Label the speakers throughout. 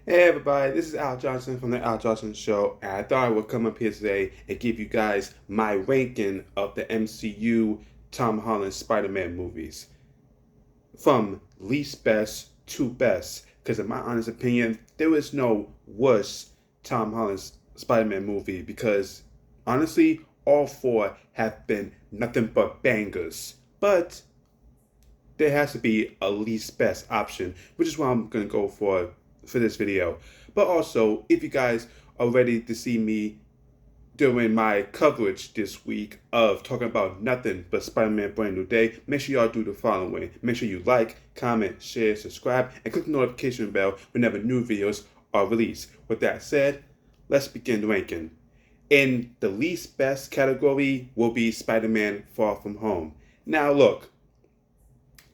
Speaker 1: Hey everybody, this is Al Johnson from the Al Johnson Show, and I thought I would come up here today and give you guys my ranking of the MCU Tom Holland Spider-Man movies from least best to best. Because in my honest opinion, there is no worse Tom Holland Spider-Man movie because honestly, all four have been nothing but bangers. But there has to be a least best option, which is what I'm gonna go for this video. But also, if you guys are ready to see me doing my coverage this week of talking about nothing but Spider-Man Brand New Day, make sure y'all do the following. Make sure you like, comment, share, subscribe, and click the notification bell whenever new videos are released. With that said, let's begin ranking. In the least best category will be Spider-Man Far From Home. Now look,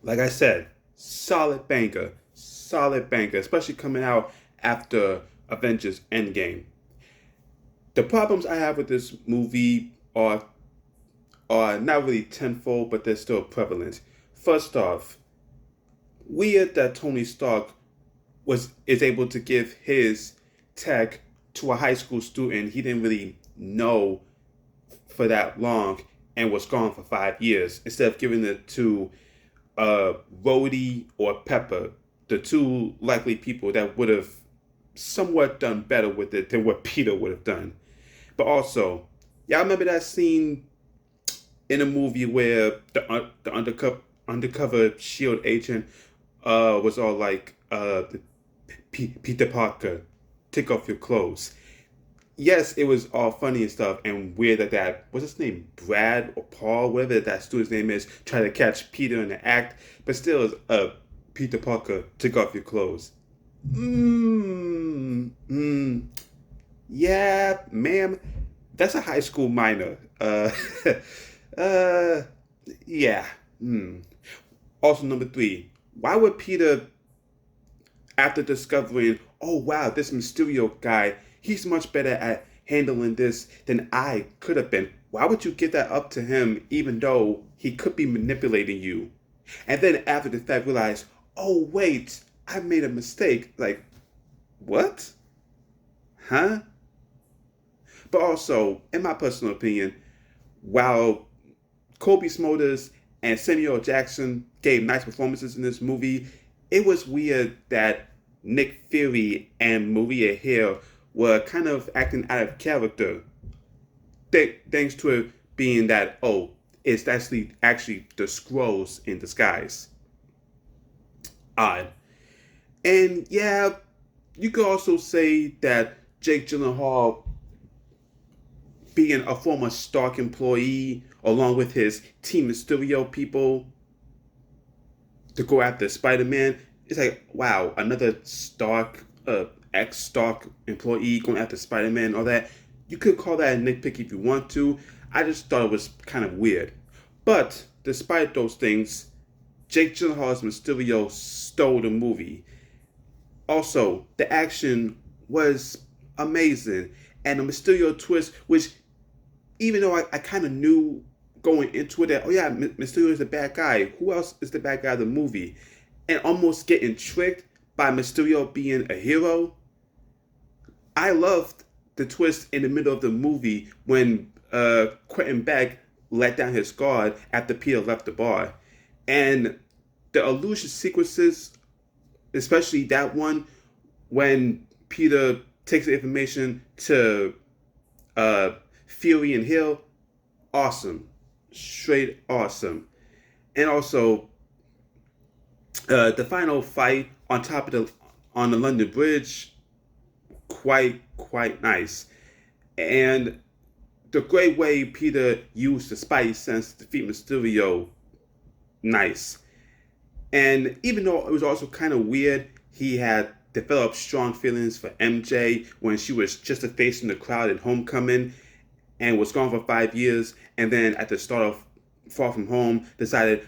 Speaker 1: like I said, solid banger, especially coming out after Avengers Endgame. The problems I have with this movie are not really tenfold, but they're still prevalent. First off, weird that Tony Stark is able to give his tech to a high school student he didn't really know for that long and was gone for 5 years instead of giving it to Rhodey or Pepper, the two likely people that would have somewhat done better with it than what Peter would have done. But also, y'all remember that scene in a movie where the undercover Shield agent was all like, Peter Parker, take off your clothes. Yes, it was all funny and stuff, and weird that what's his name, Brad or Paul, whatever that student's name is, try to catch Peter in the act, but still, Peter Parker, take off your clothes. Yeah, ma'am, that's a high school minor. uh, yeah. Also, number three, why would Peter, after discovering, oh wow, this Mysterio guy, he's much better at handling this than I could have been. Why would you give that up to him even though he could be manipulating you? And then after the fact realize, oh wait, I made a mistake. Like, what? Huh? But also, in my personal opinion, while Kobe Smulders and Samuel Jackson gave nice performances in this movie, it was weird that Nick Fury and Maria Hill were kind of acting out of character. Thanks to it being that, oh, it's actually the scrolls in disguise. Odd. And yeah, you could also say that Jake Gyllenhaal, being a former Stark employee, along with his Team Mysterio people, to go after Spider-Man, it's like, wow, another Stark, ex-Stark employee going after Spider-Man, all that. You could call that a nitpick if you want to. I just thought it was kind of weird. But despite those things, Jake Gyllenhaal's Mysterio stole the movie. Also, the action was amazing, and the Mysterio twist, which even though I kind of knew going into it that, oh yeah, Mysterio is the bad guy. Who else is the bad guy of the movie? And almost getting tricked by Mysterio being a hero. I loved the twist in the middle of the movie when Quentin Beck let down his guard after Peter left the bar. And the illusion sequences, especially that one when Peter takes the information to Fury and Hill, awesome, straight awesome. And also the final fight on top of the London Bridge, quite nice. And the great way Peter used the Spidey sense to defeat Mysterio, nice. And even though it was also kind of weird, he had developed strong feelings for MJ when she was just a face in the crowd in Homecoming and was gone for 5 years. And then at the start of Far From Home, decided,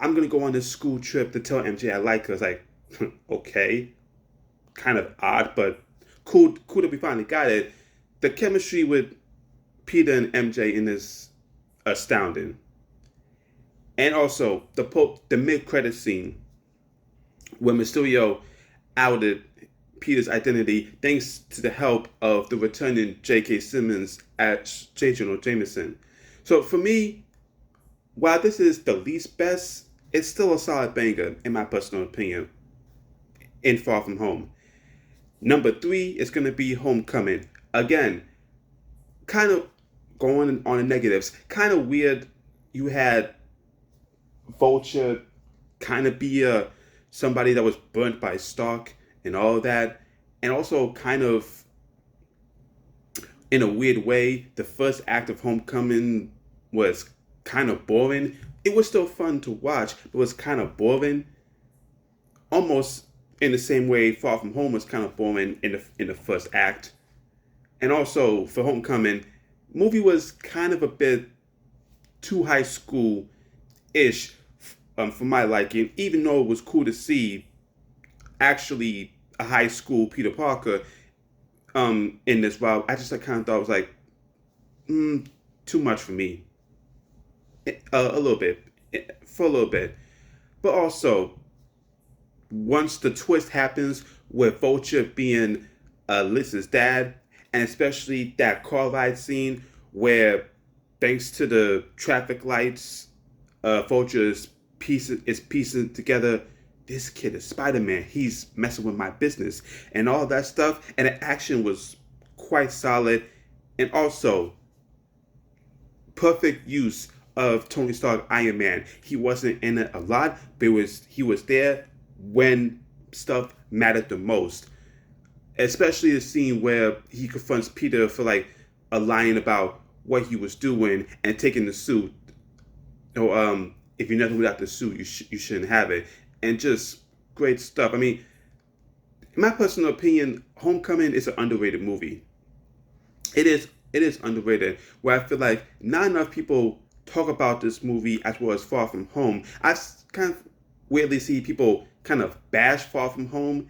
Speaker 1: I'm going to go on this school trip to tell MJ I like her. It's like, okay, kind of odd, but cool that we finally got it. The chemistry with Peter and MJ in this astounding. And also the mid credit scene when Mysterio outed Peter's identity thanks to the help of the returning J.K. Simmons as J. Jonah Jameson. So for me, while this is the least best, it's still a solid banger in my personal opinion in Far From Home. Number 3 is going to be Homecoming. Again, kind of going on the negatives, kind of weird. You had Vulture kind of be somebody that was burnt by Stark and all of that. And also kind of in a weird way, the first act of Homecoming was kind of boring. It was still fun to watch, but it was kind of boring. Almost in the same way Far From Home was kind of boring in the first act. And also for Homecoming, movie was kind of a bit too high school-ish for my liking, even though it was cool to see actually a high school Peter Parker in this route. I just kind of thought it was like too much for me. A little bit. For a little bit. But also, once the twist happens with Vulture being Liz's dad, and especially that car ride scene where, thanks to the traffic lights, Vulture is piecing together, this kid is Spider-Man. He's messing with my business and all that stuff. And the action was quite solid. And also, perfect use of Tony Stark Iron Man. He wasn't in it a lot, but he was there when stuff mattered the most. Especially the scene where he confronts Peter for like a line about what he was doing and taking the suit. If you're nothing without the suit, you shouldn't have it. And just great stuff. I mean, in my personal opinion, Homecoming is an underrated movie. It is underrated. Where I feel like not enough people talk about this movie as well as Far From Home. I kind of weirdly see people kind of bash Far From Home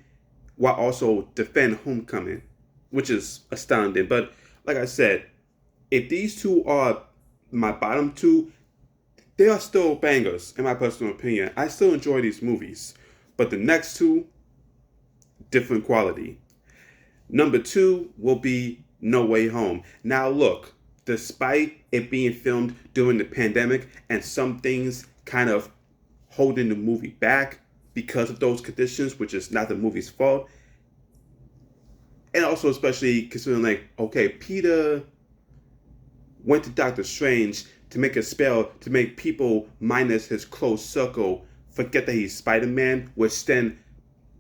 Speaker 1: while also defend Homecoming, which is astounding. But like I said, if these two are my bottom two, they are still bangers in my personal opinion. I still enjoy these movies. But the next two, different quality. Number 2 will be No Way Home. Now look, despite it being filmed during the pandemic and some things kind of holding the movie back because of those conditions, which is not the movie's fault, and also especially considering like, okay, Peter went to Doctor Strange to make a spell to make people minus his close circle forget that he's Spider-Man, which then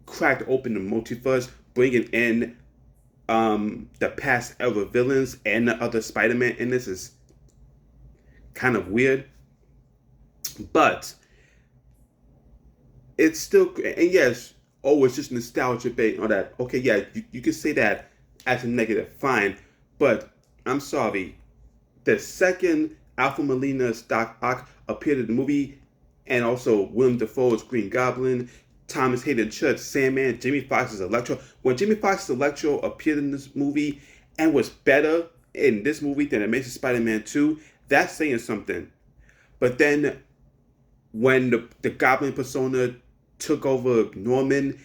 Speaker 1: cracked open the multiverse, bringing in the past ever villains and the other Spider-Man in this is kind of weird. But it's still, and yes, oh, it's just nostalgia bait or that. Okay, yeah, you can say that as a negative, fine. But I'm sorry, the second Alfred Molina's Doc Ock appeared in the movie, and also Willem Dafoe's Green Goblin, Thomas Hayden Church, Sandman, Jamie Foxx's Electro. When Jamie Foxx's Electro appeared in this movie and was better in this movie than Amazing Spider-Man 2, that's saying something. But then when the Goblin persona took over Norman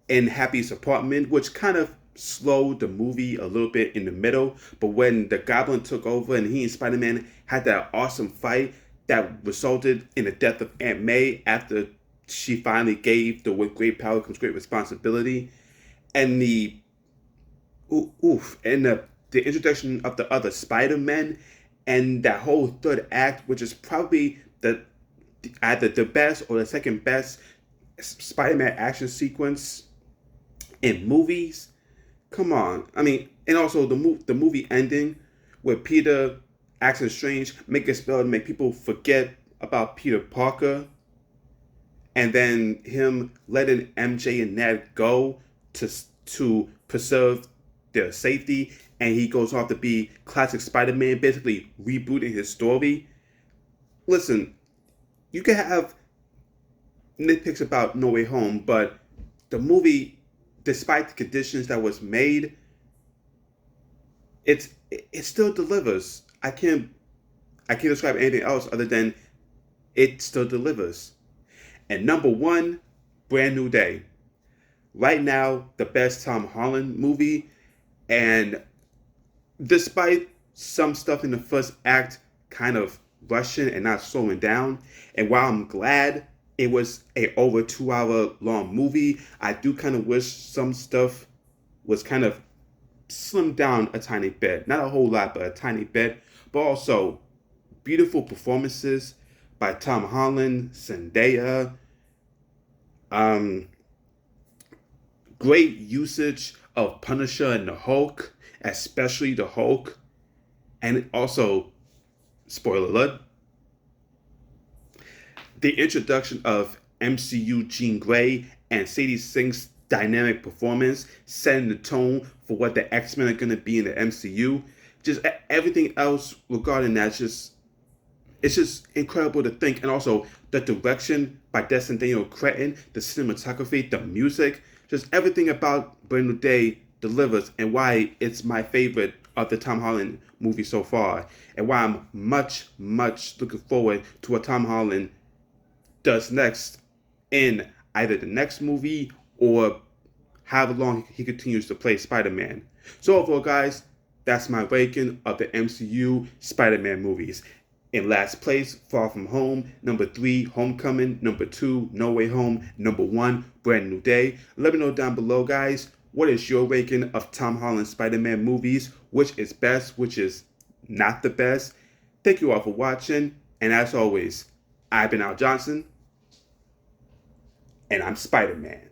Speaker 1: in Happy's apartment, which kind of slowed the movie a little bit in the middle, but when the Goblin took over and he and Spider-Man had that awesome fight that resulted in the death of Aunt May after she finally gave the with great power comes great responsibility, and the introduction of the other Spider-Men, and that whole third act, which is probably either the best or the second best Spider-Man action sequence in movies. Come on, I mean, and also the movie ending where Peter acting Strange make a spell to make people forget about Peter Parker, and then him letting MJ and Ned go to preserve their safety, and he goes off to be classic Spider-Man, basically rebooting his story. Listen, you can have nitpicks about No Way Home, but the movie, despite the conditions that was made, it still delivers. I can't describe anything else other than it still delivers. And number 1, Brand New Day. right now the best Tom Holland movie. And despite some stuff in the first act kind of rushing and not slowing down, and while I'm glad it was a over 2 hour long movie, I do kind of wish some stuff was kind of slimmed down a tiny bit. Not a whole lot, but a tiny bit. But also beautiful performances by Tom Holland, Zendaya, um, great usage of Punisher and the Hulk, especially the Hulk, and also, spoiler alert, the introduction of MCU Jean Grey and Sadie Sink's dynamic performance, setting the tone for what the X-Men are going to be in the MCU. Just everything else regarding that, it's just incredible to think. And also the direction by Destin Daniel Cretton, the cinematography, the music, just everything about Brand New Day delivers, and why it's my favorite of the Tom Holland movie so far, and why I'm much, much looking forward to what Tom Holland does next in either the next movie or however long he continues to play Spider-Man. So overall, guys, that's my ranking of the MCU Spider-Man movies. In last place, Far From Home. Number 3, Homecoming. Number 2, No Way Home. Number 1, Brand New Day. Let me know down below, guys, what is your ranking of Tom Holland Spider-Man movies? Which is best, which is not the best? Thank you all for watching, and as always, I've been Al Johnson, and I'm Spider-Man.